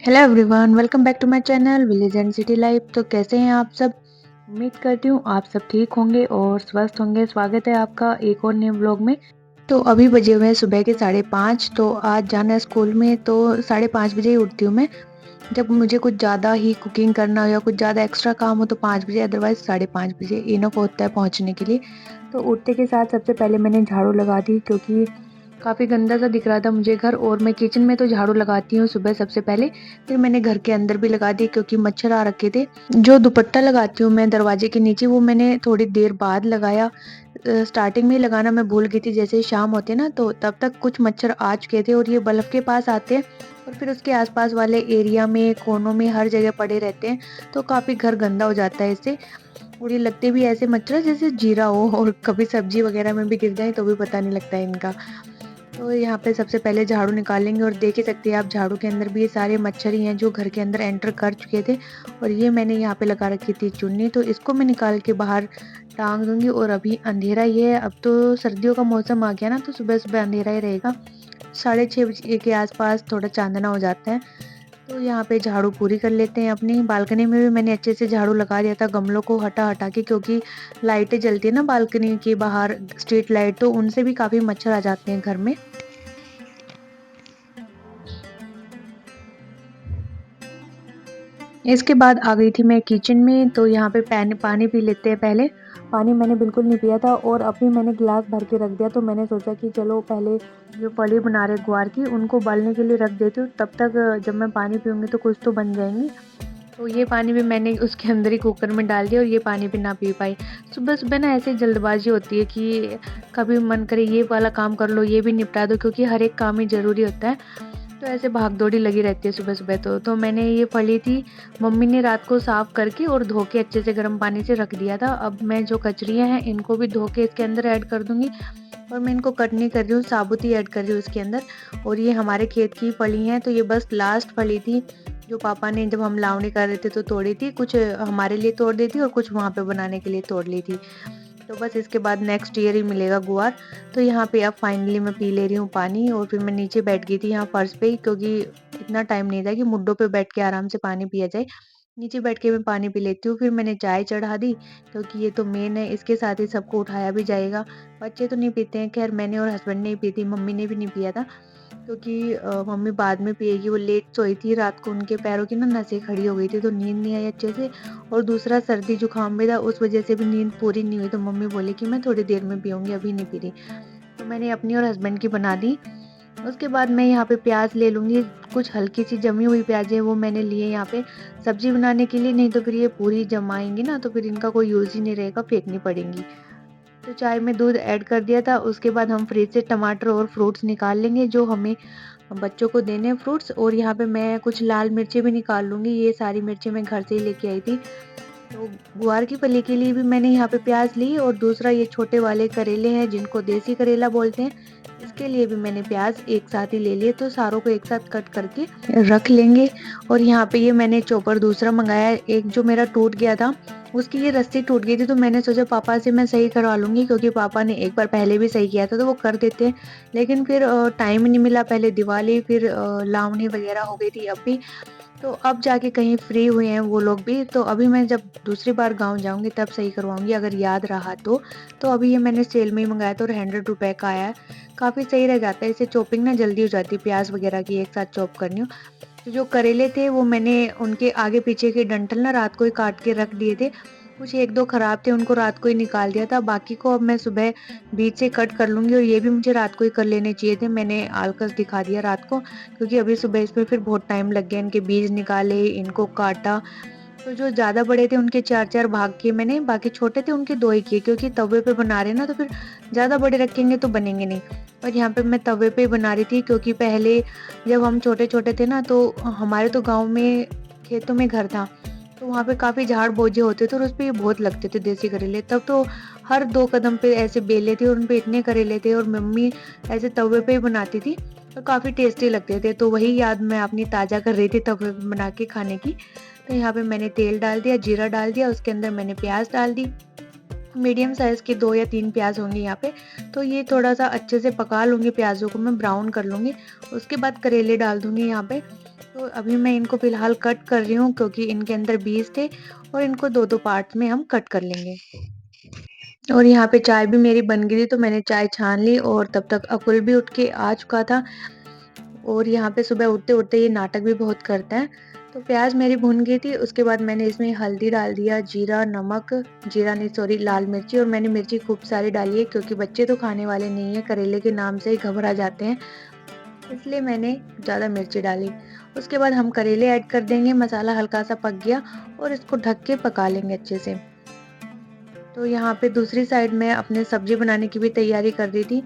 Hello everyone, welcome back to my channel village and city life. तो कैसे हैं आप सब? उम्मीद करती हूँ आप सब ठीक होंगे और स्वस्थ होंगे। स्वागत है आपका एक और नए व्लॉग में। तो अभी बजे हुए हैं सुबह के 5:30। तो आज जाना है स्कूल में, तो 5:30 बजे ही उठती हूँ मैं। जब मुझे कुछ ज़्यादा ही कुकिंग करना हो या कुछ ज़्यादा एक्स्ट्रा काम हो तो 5 बजे, अदरवाइज 5:30 बजे इनफ होता है पहुँचने के लिए। तो उठते के साथ सबसे पहले मैंने झाड़ू लगा दी, क्योंकि काफ़ी गंदा सा दिख रहा था मुझे घर। और मैं किचन में तो झाड़ू लगाती हूँ सुबह सबसे पहले, फिर मैंने घर के अंदर भी लगा दी क्योंकि मच्छर आ रखे थे। जो दुपट्टा लगाती हूँ मैं दरवाजे के नीचे, वो मैंने थोड़ी देर बाद लगाया। स्टार्टिंग में ही लगाना मैं भूल गई थी, जैसे ही शाम होती है ना तो तब तक कुछ मच्छर आ चुके थे और ये बल्ब के पास आते हैं और फिर उसके आसपास वाले एरिया में, कोनों में, हर जगह पड़े रहते हैं। तो काफ़ी घर गंदा हो जाता है इससे। और ये लगते भी ऐसे मच्छर जैसे जीरा हो, और कभी सब्जी वगैरह में भी गिर जाए तो भी पता नहीं लगता है इनका। तो यहाँ पे सबसे पहले झाड़ू निकालेंगे और देख ही सकते हैं आप, झाड़ू के अंदर भी ये सारे मच्छर ही हैं जो घर के अंदर एंटर कर चुके थे। और ये मैंने यहाँ पे लगा रखी थी चुन्नी, तो इसको मैं निकाल के बाहर टांग दूंगी। और अभी अंधेरा ही है, अब तो सर्दियों का मौसम आ गया ना, तो सुबह सुबह अंधेरा ही रहेगा। 6:30 बजे के आसपास थोड़ा चांदना हो जाता है। तो यहाँ पे झाड़ू पूरी कर लेते हैं अपनी। बालकनी में भी मैंने अच्छे से झाड़ू लगा दिया था, गमलों को हटा हटा के, क्योंकि लाइटें जलती है ना बालकनी के बाहर, स्ट्रीट लाइट, तो उनसे भी काफी मच्छर आ जाते हैं घर में। इसके बाद आ गई थी मैं किचन में। तो यहाँ पे पानी पानी पी लेते हैं पहले। पानी मैंने बिल्कुल नहीं पिया था और अभी मैंने गिलास भर के रख दिया। तो मैंने सोचा कि चलो पहले जो फली बना रहे ग्वार की, उनको उबालने के लिए रख देती हूँ, तब तक जब मैं पानी पीऊँगी तो कुछ तो बन जाएंगी। तो ये पानी भी मैंने उसके अंदर ही कुकर में डाल दिया और ये पानी भी ना पी पाई। सुबह सुबह ना ऐसे जल्दबाजी होती है कि कभी मन करे ये वाला काम कर लो, ये भी निपटा दो, क्योंकि हर एक काम ही ज़रूरी होता है। तो ऐसे भाग-दौड़ी लगी रहती है सुबह सुबह। तो मैंने ये फली थी, मम्मी ने रात को साफ़ करके और धो के अच्छे से गर्म पानी से रख दिया था। अब मैं जो कचरियाँ हैं इनको भी धो के इसके अंदर ऐड कर दूँगी। और मैं इनको कट नहीं कर रही हूँ, साबुत ही ऐड कर रही हूँ इसके अंदर। और ये हमारे खेत की फली हैं, तो ये बस लास्ट फली थी जो पापा ने जब हम लावनी कर रहे थे तो तोड़ी थी। कुछ हमारे लिए तोड़ दी थी और कुछ वहाँ पे बनाने के लिए तोड़ ली थी। तो बस इसके बाद नेक्स्ट ईयर ही मिलेगा गुआर। तो यहाँ पे अब फाइनली मैं पी ले रही हूँ पानी। और फिर मैं नीचे बैठ गई थी यहाँ फर्श पे ही, क्योंकि इतना टाइम नहीं था कि मुड्डों पे बैठ के आराम से पानी पिया जाए। नीचे बैठ के मैं पानी पी लेती हूँ। फिर मैंने चाय चढ़ा दी, क्योंकि ये तो मेन है, इसके साथ ही सबको उठाया भी जाएगा। बच्चे तो नहीं पीते हैं, खैर मैंने और हस्बैंड ने ही पी थी, मम्मी ने भी नहीं पिया था। क्योंकि मम्मी बाद में पिएगी, वो लेट सोई थी रात को, उनके पैरों की ना नसें खड़ी हो गई थी तो नींद नहीं आई अच्छे से। और दूसरा सर्दी जुकाम भी था, उस वजह से भी नींद पूरी नहीं हुई। तो मम्मी बोली कि मैं थोड़ी देर में पीऊंगी, अभी नहीं पी रही। तो मैंने अपनी और हस्बैंड की बना दी। उसके बाद मैं यहाँ पे प्याज ले लूंगी। कुछ हल्की सी जमी हुई प्याज है वो मैंने लिए यहाँ पे सब्जी बनाने के लिए, नहीं तो फिर ये पूरी जमाएंगी ना तो फिर इनका कोई यूज ही नहीं रहेगा, फेंकनी पड़ेंगी। तो चाय में दूध ऐड कर दिया था। उसके बाद हम फ्रिज से टमाटर और फ्रूट्स निकाल लेंगे जो हमें बच्चों को देने हैं फ्रूट्स। और यहाँ पे मैं कुछ लाल मिर्चें भी निकाल लूँगी, ये सारी मिर्चें मैं घर से ही लेके आई थी। तो गुआर की फली के लिए भी मैंने यहाँ पे प्याज ली, और दूसरा ये छोटे वाले करेले हैं जिनको देसी करेला बोलते हैं, इसके लिए भी मैंने प्याज एक साथ ही ले लिए। तो सारों को एक साथ कट करके रख लेंगे। और यहाँ पे ये मैंने चॉपर दूसरा मंगाया है, एक जो मेरा टूट गया था उसकी ये रस्सी टूट गई थी, तो मैंने सोचा पापा से मैं सही करवा लूँगी, क्योंकि पापा ने एक बार पहले भी सही किया था तो वो कर देते हैं। लेकिन फिर टाइम नहीं मिला, पहले दिवाली, फिर लावणी वगैरह हो गई थी अभी। तो अब जाके कहीं फ्री हुए हैं वो लोग भी, तो अभी मैं जब दूसरी बार गाँव जाऊँगी तब सही करवाऊँगी, अगर याद रहा तो। तो अभी ये मैंने सेल में ही मंगाया था और 100 रुपए का आया है। काफ़ी सही रह जाता है, इससे चॉपिंग ना जल्दी हो जाती है, प्याज वगैरह की एक साथ चॉप करनी हो। तो जो करेले थे वो मैंने उनके आगे पीछे के डंठल ना रात को ही काट के रख दिए थे। कुछ एक दो खराब थे, उनको रात को ही निकाल दिया था, बाकी को अब मैं सुबह बीच से कट कर लूँगी। और ये भी मुझे रात को ही कर लेने चाहिए थे, मैंने आलकस दिखा दिया रात को, क्योंकि अभी सुबह इसमें फिर बहुत टाइम लग गया, इनके बीज निकाले, इनको काटा। तो जो ज़्यादा बड़े थे उनके 4-4 भाग किए मैंने, बाकी छोटे थे उनके 2 ही किए, क्योंकि तवे पे बना रहे हैं ना तो फिर ज़्यादा बड़े रखेंगे तो बनेंगे नहीं। और यहाँ पे मैं तवे पे ही बना रही थी, क्योंकि पहले जब हम छोटे-छोटे थे ना तो हमारे तो गाँव में खेतों में घर था, तो वहाँ पे काफ़ी झाड़ बोझे होते थे और उसपे ये बहुत लगते थे देसी करेले। तब तो हर 2 कदम पे ऐसे बेले थे और उनपे इतने करेले थे, और मम्मी ऐसे तवे पे ही बनाती थी, तो काफ़ी टेस्टी लगते थे। तो वही याद मैं अपनी ताज़ा कर रही थी तवे पे बना के खाने की। तो यहाँ पे मैंने तेल डाल दिया, जीरा डाल दिया, उसके अंदर मैंने प्याज डाल दी। मीडियम साइज़ के 2 या 3 प्याज होंगे यहाँ पे। तो ये थोड़ा-सा अच्छे से पका लूँगी, प्याज़ों को मैं ब्राउन कर लूँगी। उसके बाद करेले डाल दूँगी यहाँ पे। तो अभी मैं इनको फ़िलहाल कट कर रही हूँ क्योंकि इनके अंदर बीज थे और इनको 2-2 पार्ट्स में हम कट कर लेंगे। और यहाँ पे चाय भी मेरी बन गई थी, तो मैंने चाय छान ली और तब तक अकुल भी उठ के आ चुका था। और यहाँ पे सुबह उठते-उठते ये नाटक भी बहुत करता है। तो प्याज़ मेरी भुन गई थी, उसके बाद मैंने इसमें हल्दी डाल दिया, जीरा, नमक, जीरा नहीं सॉरी लाल मिर्ची, और मैंने मिर्ची खूब सारी डाली है क्योंकि बच्चे तो खाने वाले नहीं हैं, करेले के नाम से ही घबरा जाते हैं, इसलिए मैंने ज़्यादा मिर्ची डाली। उसके बाद हम करेले ऐड कर देंगे, मसाला हल्का-सा पक गया और इसको ढक के पका लेंगे अच्छे से। तो यहाँ पे दूसरी साइड मैं अपने सब्ज़ी बनाने की भी तैयारी कर रही थी।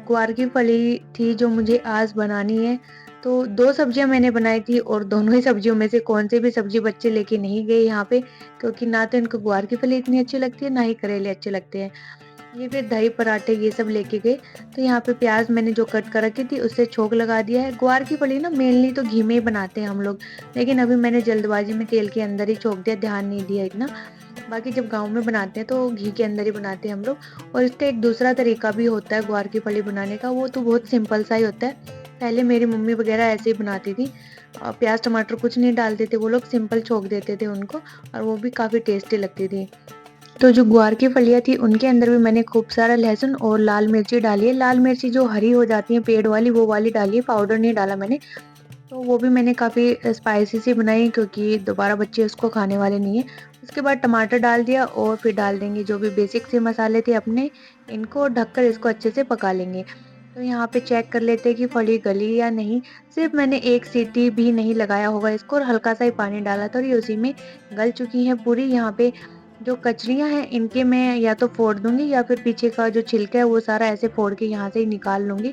ग्वार की फली थी जो मुझे आज बनानी है, तो 2 सब्जियाँ मैंने बनाई थी और दोनों ही सब्जियों में से कौन-सी भी सब्ज़ी बच्चे लेके नहीं गए यहाँ पे, क्योंकि ना तो इनको ग्वार की फली इतनी अच्छी लगती है, ना ही करेले अच्छे लगते हैं। ये फिर दही पराठे ये सब लेके गए। तो यहाँ पे प्याज़ मैंने जो कट कर रखी थी उससे छोंक लगा दिया है। ग्वार की फली ना मेनली तो घी में ही बनाते हैं हम लोग, लेकिन अभी मैंने जल्दबाज़ी में तेल के अंदर ही छोंक दिया, ध्यान नहीं दिया इतना। बाकी जब गाँव में बनाते हैं तो घी के अंदर ही बनाते हैं हम लोग। और इसका एक दूसरा तरीका भी होता है ग्वार की फली बनाने का, वो तो बहुत सिंपल सा ही होता है। पहले मेरी मम्मी वगैरह ऐसे ही बनाती थी। प्याज़ टमाटर कुछ नहीं डालते थे वो लोग, सिंपल छोंक देते थे उनको, और वो भी काफ़ी टेस्टी लगती थी। तो जो ग्वार की फलियाँ थी उनके अंदर भी मैंने खूब सारा लहसुन और लाल मिर्ची डाली है। लाल मिर्ची जो हरी हो जाती है पेड़ वाली, वो वाली डाली है, पाउडर नहीं डाला मैंने। तो वो भी मैंने काफ़ी स्पाइसी सी बनाई क्योंकि दोबारा बच्चे उसको खाने वाले नहीं हैं। उसके बाद टमाटर डाल दिया और फिर डाल देंगे जो भी बेसिक से मसाले थे अपने, इनको ढककर इसको अच्छे से पका लेंगे। तो यहाँ पे चेक कर लेते हैं कि फली गली या नहीं। सिर्फ़ मैंने 1 सीटी भी नहीं लगाया होगा इसको और हल्का-सा ही पानी डाला था और ये उसी में गल चुकी हैं पूरी। यहाँ पे जो कचरियाँ हैं इनके मैं या तो फोड़ दूँगी या फिर पीछे का जो छिलका है वो सारा ऐसे फोड़ के यहाँ से ही निकाल लूँगी।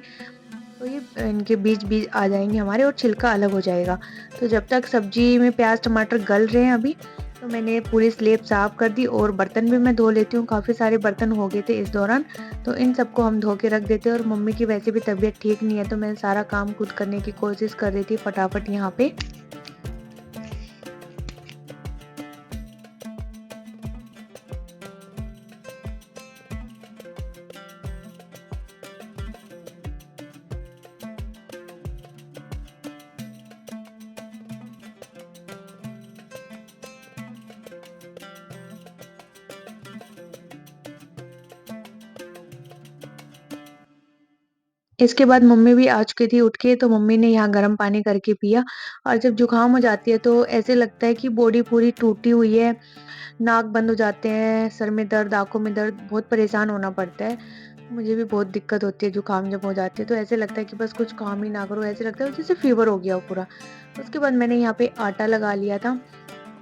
तो ये इनके बीज-बीज आ जाएँगे हमारे और छिलका अलग हो जाएगा। तो जब तक सब्ज़ी में प्याज़ टमाटर गल रहे हैं अभी, तो मैंने पूरी स्लेब साफ़ कर दी और बर्तन भी मैं धो लेती हूँ, काफ़ी सारे बर्तन हो गए थे इस दौरान। तो इन सबको हम धो के रख देते हैं और मम्मी की वैसे भी तबीयत ठीक नहीं है, तो मैं सारा काम खुद करने की कोशिश कर रही थी फटाफट यहाँ पे। इसके बाद मम्मी भी आ चुकी थी उठ के, तो मम्मी ने यहाँ गर्म पानी करके पिया। और जब जुकाम हो जाती है तो ऐसे लगता है कि बॉडी पूरी टूटी हुई है, नाक बंद हो जाते हैं, सर में दर्द, आँखों में दर्द, बहुत परेशान होना पड़ता है। मुझे भी बहुत दिक्कत होती है जुकाम जब हो जाती है, तो ऐसे लगता है कि बस कुछ काम ही ना करो, ऐसे लगता है जैसे फ़ीवर हो गया हो पूरा। उसके बाद मैंने यहाँ पे आटा लगा लिया था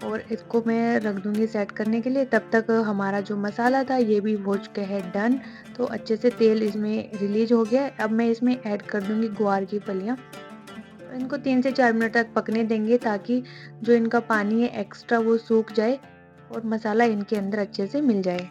और इसको मैं रख दूँगी सेट करने के लिए। तब तक हमारा जो मसाला था ये भी हो चुका है डन। तो अच्छे से तेल इसमें रिलीज़ हो गया है। अब मैं इसमें ऐड कर दूँगी ग्वार की फलियाँ। तो इनको 3 से 4 मिनट तक पकने देंगे ताकि जो इनका पानी है एक्स्ट्रा वो सूख जाए और मसाला इनके अंदर अच्छे से मिल जाए।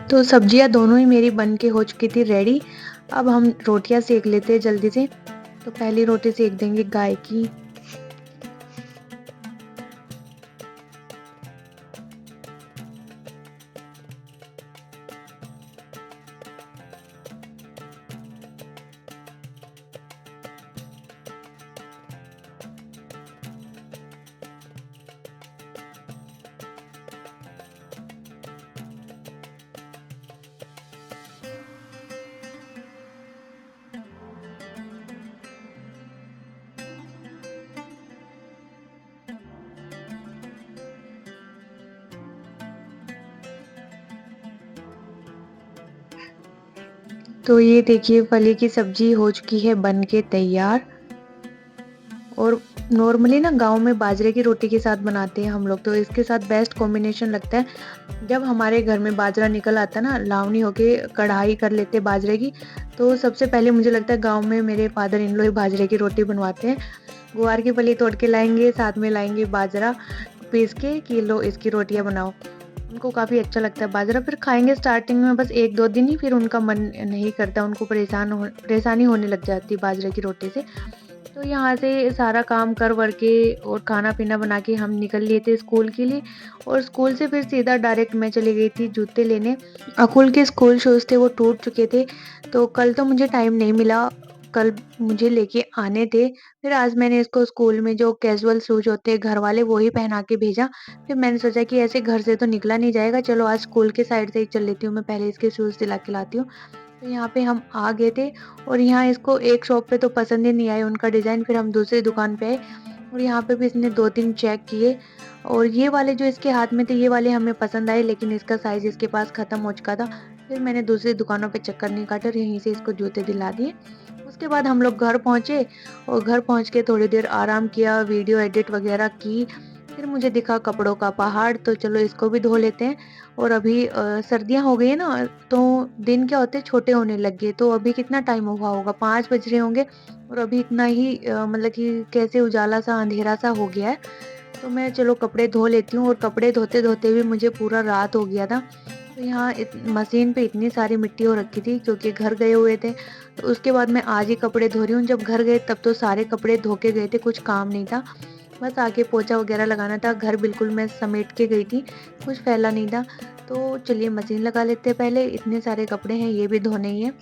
तो सब्जियाँ दोनों ही मेरी बन के हो चुकी थी रेडी। अब हम रोटियाँ सेक लेते हैं जल्दी से। तो पहली रोटी सेक देंगे गाय की। तो ये देखिए फली की सब्जी हो चुकी है बन के तैयार। और नॉर्मली ना गाँव में बाजरे की रोटी के साथ बनाते हैं हम लोग, तो इसके साथ बेस्ट कॉम्बिनेशन लगता है। जब हमारे घर में बाजरा निकल आता है ना, लावनी होके कढ़ाई कर लेते हैं बाजरे की, तो सबसे पहले मुझे लगता है गाँव में मेरे फादर इन लॉ ही बाजरे की रोटी बनवाते हैं। ग्वार की फली तोड़ के लाएँगे, साथ में लाएँगे बाजरा पीस के कि लो इसकी रोटियाँ बनाओ। उनको काफ़ी अच्छा लगता है बाजरा, फिर खाएँगे स्टार्टिंग में बस 1-2 दिन ही, फिर उनका मन नहीं करता, उनको परेशानी होने लग जाती है बाजरे की रोटी से। तो यहाँ से सारा काम कर वर के और खाना-पीना बना के हम निकल लिए थे स्कूल के लिए और स्कूल से फिर सीधा डायरेक्ट मैं चली गई थी जूते लेने। अकुल के स्कूल शूज़ थे वो टूट चुके थे, तो कल तो मुझे टाइम नहीं मिला, कल मुझे लेके आने थे। फिर आज मैंने इसको स्कूल में जो कैजुअल शूज़ होते हैं घर वाले वो ही पहना के भेजा। फिर मैंने सोचा कि ऐसे घर से तो निकला नहीं जाएगा, चलो आज स्कूल के साइड से ही चल लेती हूँ, मैं पहले इसके शूज़ दिला के लाती हूँ। तो यहाँ पे हम आ गए थे और यहाँ इसको एक शॉप पे तो पसंद ही नहीं आए उनका डिज़ाइन, फिर हम दूसरी दुकान पे आए और यहाँ पे भी इसने 2-3 चेक किए और ये वाले जो इसके हाथ में थे ये वाले हमें पसंद आए, लेकिन इसका साइज़ इसके पास ख़त्म हो चुका था। फिर मैंने दूसरी दुकानों पे चक्कर नहीं काटा और यहीं से इसको जूते दिला दिए। उसके बाद हम लोग घर पहुँचे और घर पहुँच के थोड़ी देर आराम किया, वीडियो एडिट वग़ैरह की। फिर मुझे दिखा कपड़ों का पहाड़, तो चलो इसको भी धो लेते हैं। और अभी सर्दियाँ हो गई है ना, तो दिन क्या होते हैं छोटे होने लग गए, तो अभी कितना टाइम हुआ होगा, 5 बज रहे होंगे और अभी इतना ही मतलब कि कैसे उजाला-सा, अंधेरा-सा हो गया है। तो मैं चलो कपड़े धो लेती हूँ और कपड़े धोते-धोते भी मुझे पूरा रात हो गया था। तो यहाँ मशीन पे इतनी सारी मिट्टी हो रखी थी क्योंकि घर गए हुए थे। तो उसके बाद मैं आज ही कपड़े धो रही हूँ, जब घर गए तब तो सारे कपड़े धो के गए थे, कुछ काम नहीं था। बस आके पोछा वगैरह लगाना था, घर बिल्कुल मैं समेट के गई थी, कुछ फैला नहीं था। तो चलिए मशीन लगा लेते हैं पहले, इतने सारे कपड़े हैं ये भी धोने ही हैं।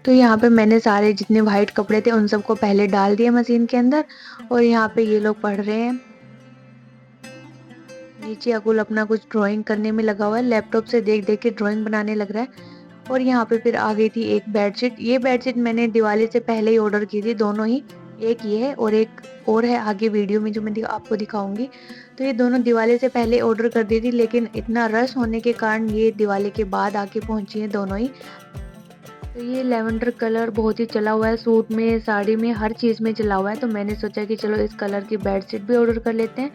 तो यहाँ पे मैंने सारे जितने व्हाइट कपड़े थे उन सबको पहले डाल दिया मशीन के अंदर और यहाँ पे ये लोग पढ़ रहे हैं। नीचे अकुल अपना कुछ ड्राइंग करने में लगा हुआ है, लैपटॉप से देख-देख के ड्राइंग बनाने लग रहा है। और यहाँ पे फिर आ गई थी एक बेडशीट, ये बेडशीट मैंने दिवाली से पहले ही ऑर्डर की थी दोनों ही, एक ये है और एक और है आगे वीडियो में जो मैं आपको दिखाऊंगी। तो ये दोनों दिवाली से पहले ऑर्डर कर दी थी, लेकिन इतना रश होने के कारण ये दिवाली के बाद आके पहुंची है दोनों ही। तो ये लेवेंडर कलर बहुत ही चला हुआ है, सूट में, साड़ी में, हर चीज़ में चला हुआ है, तो मैंने सोचा कि चलो इस कलर की बेडशीट भी ऑर्डर कर लेते हैं।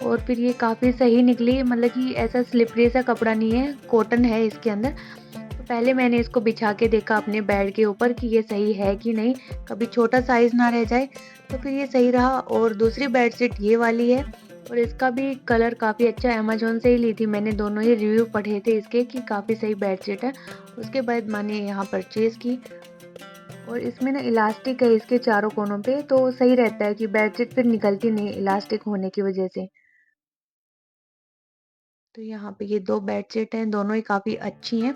और फिर ये काफ़ी सही निकली, मतलब कि ऐसा स्लिपरी सा कपड़ा नहीं है, कॉटन है इसके अंदर। तो पहले मैंने इसको बिछा के देखा अपने बेड के ऊपर कि ये सही है कि नहीं, कभी छोटा साइज़ ना रह जाए, तो फिर ये सही रहा। और दूसरी बेडशीट ये वाली है और इसका भी कलर काफ़ी अच्छा है, अमेज़न से ही ली थी मैंने, दोनों ही रिव्यू पढ़े थे इसके कि काफ़ी सही बेडशीट है। उसके बाद मैंने यहाँ परचेज़ की और इसमें ना इलास्टिक है इसके चारों कोनों पे, तो सही रहता है कि बेडशीट फिर निकलती नहीं इलास्टिक होने की वजह से। तो यहाँ पे ये 2 बेडशीट हैं, दोनों ही काफ़ी अच्छी हैं।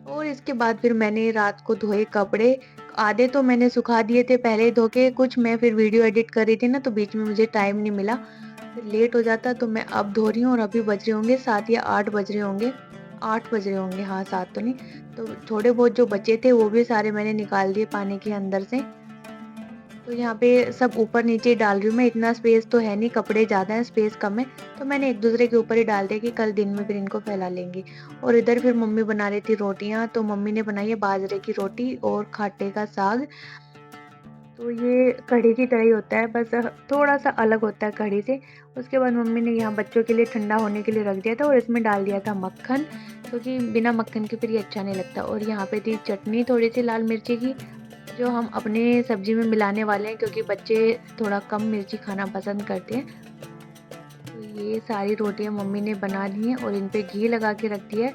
और इसके बाद फिर मैंने रात को धोए कपड़े, आधे तो मैंने सुखा दिए थे पहले ही धो के, कुछ मैं फिर वीडियो एडिट कर रही थी ना, तो बीच में मुझे टाइम नहीं मिला, फिर लेट हो जाता, तो मैं अब धो रही हूँ और अभी बज रहे होंगे 7 या 8 बज रहे होंगे, 8 बज रहे होंगे, हाँ 7 तो नहीं। तो थोड़े बहुत जो बचे थे वो भी सारे मैंने निकाल दिए पानी के अंदर से। तो यहाँ पे सब ऊपर-नीचे डाल रही हूँ मैं, इतना स्पेस तो है नहीं, कपड़े ज़्यादा हैं, स्पेस कम है, तो मैंने एक-दूसरे के ऊपर ही डाल दिया कि कल दिन में फिर इनको फैला लेंगे। और इधर फिर मम्मी बना रही थी रोटियाँ, तो मम्मी ने बनाई है बाजरे की रोटी और खाटे का साग। तो ये कढ़ी की तरह ही होता है, बस थोड़ा-सा अलग होता है कढ़ी से। उसके बाद मम्मी ने यहाँ बच्चों के लिए ठंडा होने के लिए रख दिया था और इसमें डाल दिया था मक्खन, क्योंकि बिना मक्खन के फिर ये अच्छा नहीं लगता। और यहाँ पे थी चटनी थोड़ी-सी लाल मिर्ची की, जो हम अपने सब्जी में मिलाने वाले हैं क्योंकि बच्चे थोड़ा कम मिर्ची खाना पसंद करते हैं। तो ये सारी रोटियां मम्मी ने बना दी हैं और इन पे घी लगा के रख दिया है।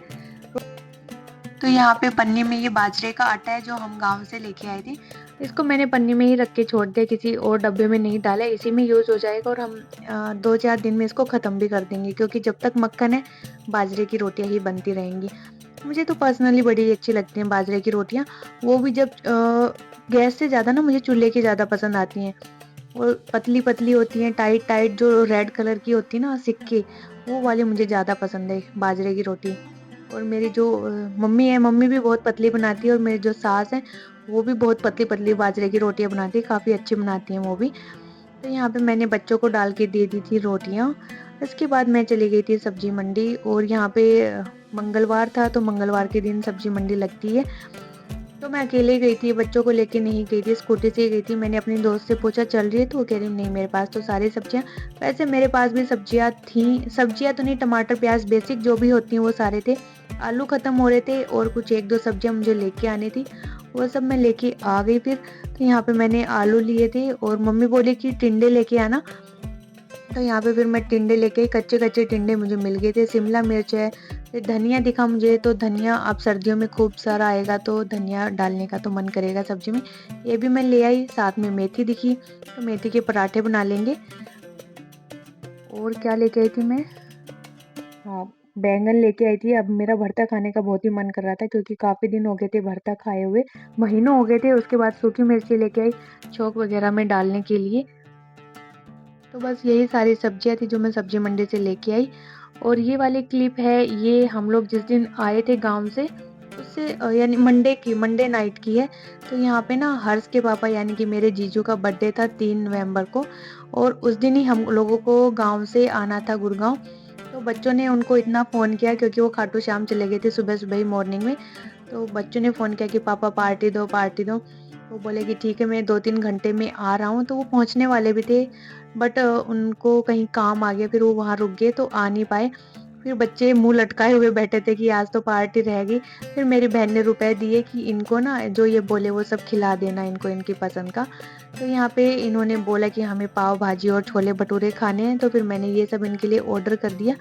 तो यहाँ पे पन्नी में ये बाजरे का आटा है जो हम गांव से लेके आए थे, इसको मैंने पन्नी में ही रख के छोड़ दिया, किसी और डब्बे में नहीं डाला, इसी में यूज़ हो जाएगा और हम 2-4 दिन में इसको ख़त्म भी कर देंगे, क्योंकि जब तक मक्खन है बाजरे की रोटियां ही बनती रहेंगी। मुझे तो पर्सनली बड़ी अच्छी लगती हैं बाजरे की रोटियां, वो भी जब गैस से ज़्यादा ना मुझे चूल्हे की ज़्यादा पसंद आती हैं। और पतली-पतली होती हैं, टाइट-टाइट, जो रेड कलर की होती है ना सिक्के, वो वाली मुझे ज़्यादा पसंद है बाजरे की रोटी। और मेरी जो मम्मी है, मम्मी भी बहुत पतली बनाती है और मेरी जो सास हैं, वो भी बहुत पतली-पतली बाजरे की रोटियाँ बनाती है, काफ़ी अच्छी बनाती हैं वो भी। तो यहाँ पे मैंने बच्चों को डाल के दे दी थी रोटियाँ। इसके बाद मैं चली गई थी सब्जी मंडी और यहाँ पे मंगलवार था, तो मंगलवार के दिन सब्जी मंडी लगती है। तो मैं अकेले गई थी, बच्चों को लेके नहीं गई थी, स्कूटी से ही गई थी। मैंने अपनी दोस्त से पूछा चल रही है? तो वो कह रही नहीं मेरे पास तो सारी सब्जियाँ। वैसे मेरे पास भी सब्जियाँ थी, सब्जियाँ तो नहीं, टमाटर, प्याज़ बेसिक जो भी होती हैं वो सारे थे। आलू खत्म हो रहे थे और कुछ 1-2 सब्जियाँ मुझे लेके आनी थी, वो सब मैं लेके आ गई फिर। तो यहाँ पे मैंने आलू लिए थे और मम्मी बोली कि टिंडे लेके आना। तो यहाँ पे फिर मैं टिंडे लेके आई, कच्चे-कच्चे टिंडे मुझे मिल गए थे। शिमला मिर्च है, फिर धनिया दिखा मुझे, तो धनिया अब सर्दियों में खूब सारा आएगा तो धनिया डालने का तो मन करेगा सब्जी में। ये भी मैं ले आई, साथ में मेथी दिखी, तो मेथी के पराठे बना लेंगे। और क्या लेके आई थी मैं? हाँ, बैंगन लेके आई थी। अब मेरा भरता खाने का बहुत ही मन कर रहा था क्योंकि काफ़ी दिन हो गए थे भरता खाए हुए, महीनों हो गए थे। उसके बाद सूखी मिर्ची लेके आई, छौंक वगैरह में डालने के लिए। तो बस यही सारी सब्जियाँ थी जो मैं सब्जी मंडी से लेके आई। और ये वाली क्लिप है, ये हम लोग जिस दिन आए थे गाँव से, उससे यानी मंडे नाइट की है। तो यहाँ पे ना हर्ष के पापा यानी कि मेरे जीजू का बर्थडे था 3 नवंबर को, और उस दिन ही हम लोगों को गाँव से आना था गुड़गाँव। तो बच्चों ने उनको इतना फ़ोन किया क्योंकि वो खाटू श्याम चले गए थे सुबह-सुबह ही मॉर्निंग में। तो बच्चों ने फ़ोन किया कि पापा पार्टी दो, पार्टी दो। वो बोले कि ठीक है मैं 2-3 घंटे में आ रहा हूँ। तो वो पहुँचने वाले भी थे, बट उनको कहीं काम आ गया, फिर वो वहाँ रुक गए तो आ नहीं पाए। फिर बच्चे मुँह लटकाए हुए बैठे थे कि आज तो पार्टी रहेगी। फिर मेरी बहन ने रुपए दिए कि इनको ना जो ये बोले वो सब खिला देना इनको, इनकी पसंद का। तो यहाँ पे इन्होंने बोला कि हमें पाव भाजी और छोले भटूरे खाने हैं, तो फिर मैंने ये सब इनके लिए ऑर्डर कर दिया।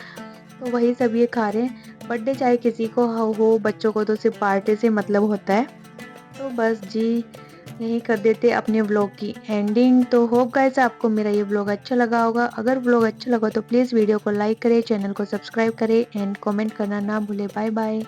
तो वही सब ये खा रहे हैं। बर्थडे चाहे किसी को हो, बच्चों को तो सिर्फ़ पार्टी से मतलब होता है। तो बस जी, यहीं कर देते अपने व्लॉग की एंडिंग। तो होप गाइस आपको मेरा ये व्लॉग अच्छा लगा होगा। अगर व्लॉग अच्छा लगा तो प्लीज़ वीडियो को लाइक करें, चैनल को सब्सक्राइब करें एंड कमेंट करना ना भूलें। Bye bye.